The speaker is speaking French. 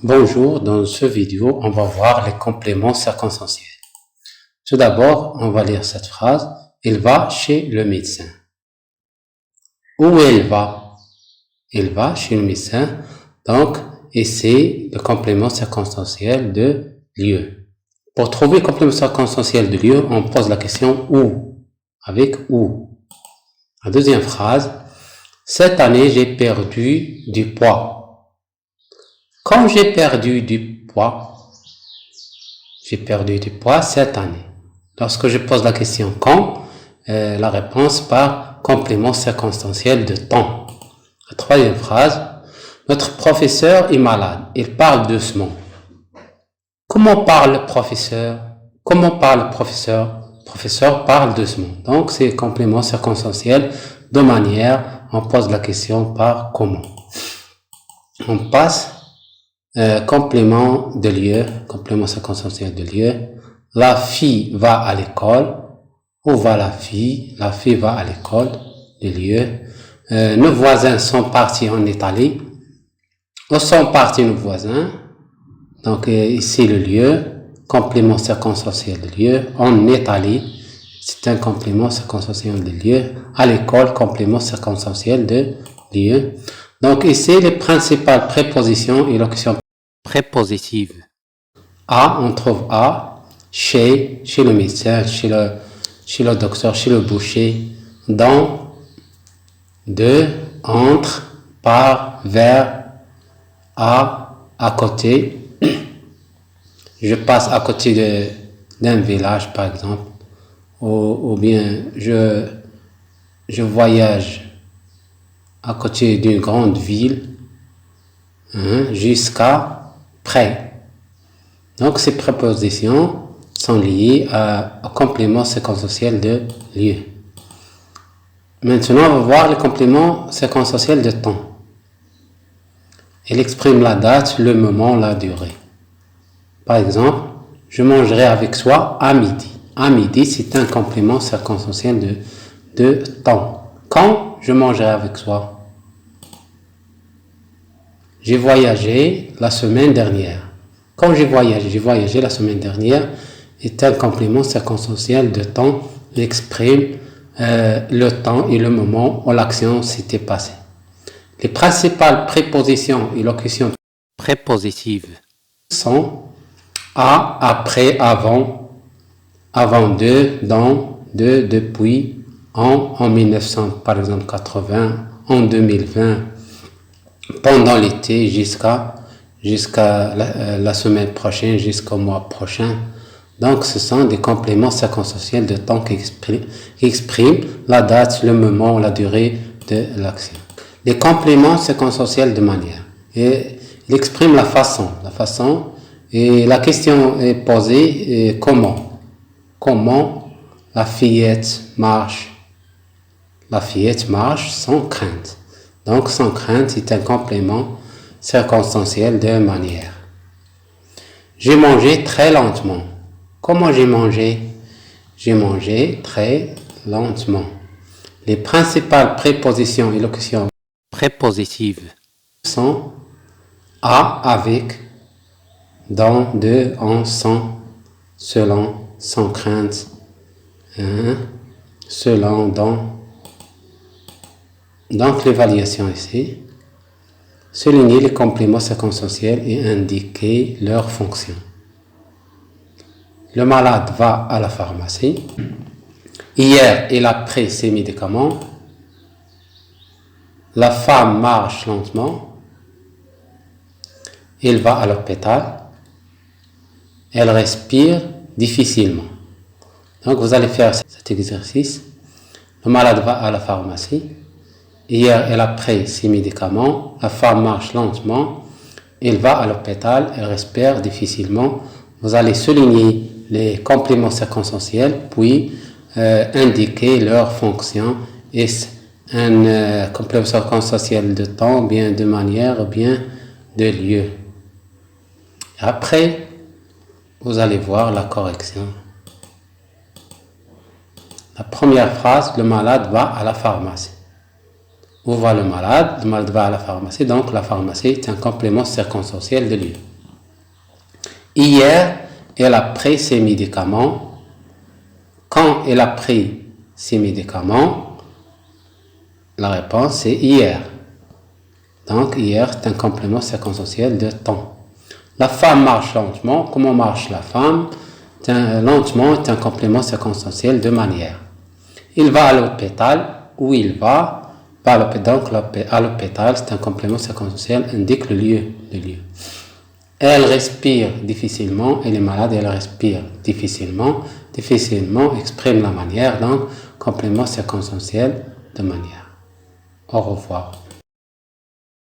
Bonjour, dans ce vidéo, on va voir les compléments circonstanciels. Tout d'abord, on va lire cette phrase. Il va chez le médecin. Où elle va? Il va chez le médecin. Donc, et c'est le complément circonstanciel de lieu. Pour trouver le complément circonstanciel de lieu, on pose la question où? Avec où? La deuxième phrase. Cette année, j'ai perdu du poids. Quand j'ai perdu du poids cette année. Lorsque je pose la question quand, la réponse par complément circonstanciel de temps. La troisième phrase, notre professeur est malade, il parle doucement. Comment parle le professeur? Le professeur parle doucement. Donc c'est complément circonstanciel de manière, on pose la question par comment. On passe complément de lieu, complément circonstanciel de lieu. La fille va à l'école. Où va la fille? La fille va à l'école. Le lieu. Nos voisins sont partis en Italie. Où sont partis nos voisins? Donc ici le lieu. Complément circonstanciel de lieu. En Italie. C'est un complément circonstanciel de lieu. À l'école, complément circonstanciel de lieu. Donc ici les principales prépositions et locutions prépositives. À, on trouve à, chez le médecin, chez le docteur, chez le boucher, dans, de, entre, par, vers, à côté. Je passe à côté d'un village, par exemple, ou bien je voyage à côté d'une grande ville, jusqu'à près. Donc ces prépositions sont liées au complément circonstanciel de lieu. Maintenant, on va voir le complément circonstanciel de temps. Il exprime la date, le moment, la durée. Par exemple, je mangerai avec toi à midi. À midi, c'est un complément circonstanciel de temps. Quand je mangerai avec toi? J'ai voyagé la semaine dernière. Quand j'ai voyagé la semaine dernière, est un complément circonstanciel de temps. Il exprime le temps et le moment où l'action s'était passée. Les principales prépositions et locutions prépositives sont à, après, avant, avant de, dans, de, depuis, en 1900, par exemple 80, en 2020, pendant l'été, jusqu'à la semaine prochaine, jusqu'au mois prochain. Donc, ce sont des compléments circonstanciels de temps qui expriment la date, le moment, la durée de l'action. Les compléments circonstanciels de manière. Et il exprime la façon. Et la question est posée, comment? Comment la fillette marche? La fillette marche sans crainte. Donc, sans crainte, c'est un complément circonstanciel de manière. J'ai mangé très lentement. Comment j'ai mangé? J'ai mangé très lentement. Les principales prépositions et locutions prépositives sont à, avec, dans, de, en, sans, selon, sans crainte, selon, dans. Donc l'évaluation ici. Souligner les compléments circonstanciels et indiquer leur fonction. Le malade va à la pharmacie. Hier, il a pris ses médicaments. La femme marche lentement. Il va à l'hôpital. Elle respire difficilement. Donc vous allez faire cet exercice. Le malade va à la pharmacie. Hier, elle a pris ses médicaments. La femme marche lentement. Elle va à l'hôpital. Elle respire difficilement. Vous allez souligner les compléments circonstanciels, puis indiquer leur fonction. Est-ce un complément circonstanciel de temps, bien de manière, ou bien de lieu? Après, vous allez voir la correction. La première phrase, le malade va à la pharmacie. Où va le malade? Le malade va à la pharmacie. Donc, la pharmacie est un complément circonstanciel de lieu. Hier, elle a pris ses médicaments. Quand elle a pris ses médicaments, la réponse est hier. Donc, hier, c'est un complément circonstanciel de temps. La femme marche lentement. Comment marche la femme? Lentement est un complément circonstanciel de manière. Il va à l'hôpital. Où il va? Donc, à l'hôpital, c'est un complément circonstanciel, indique le lieu. Elle respire difficilement. Elle est malade, elle respire difficilement. Difficilement exprime la manière, donc complément circonstanciel de manière. Au revoir.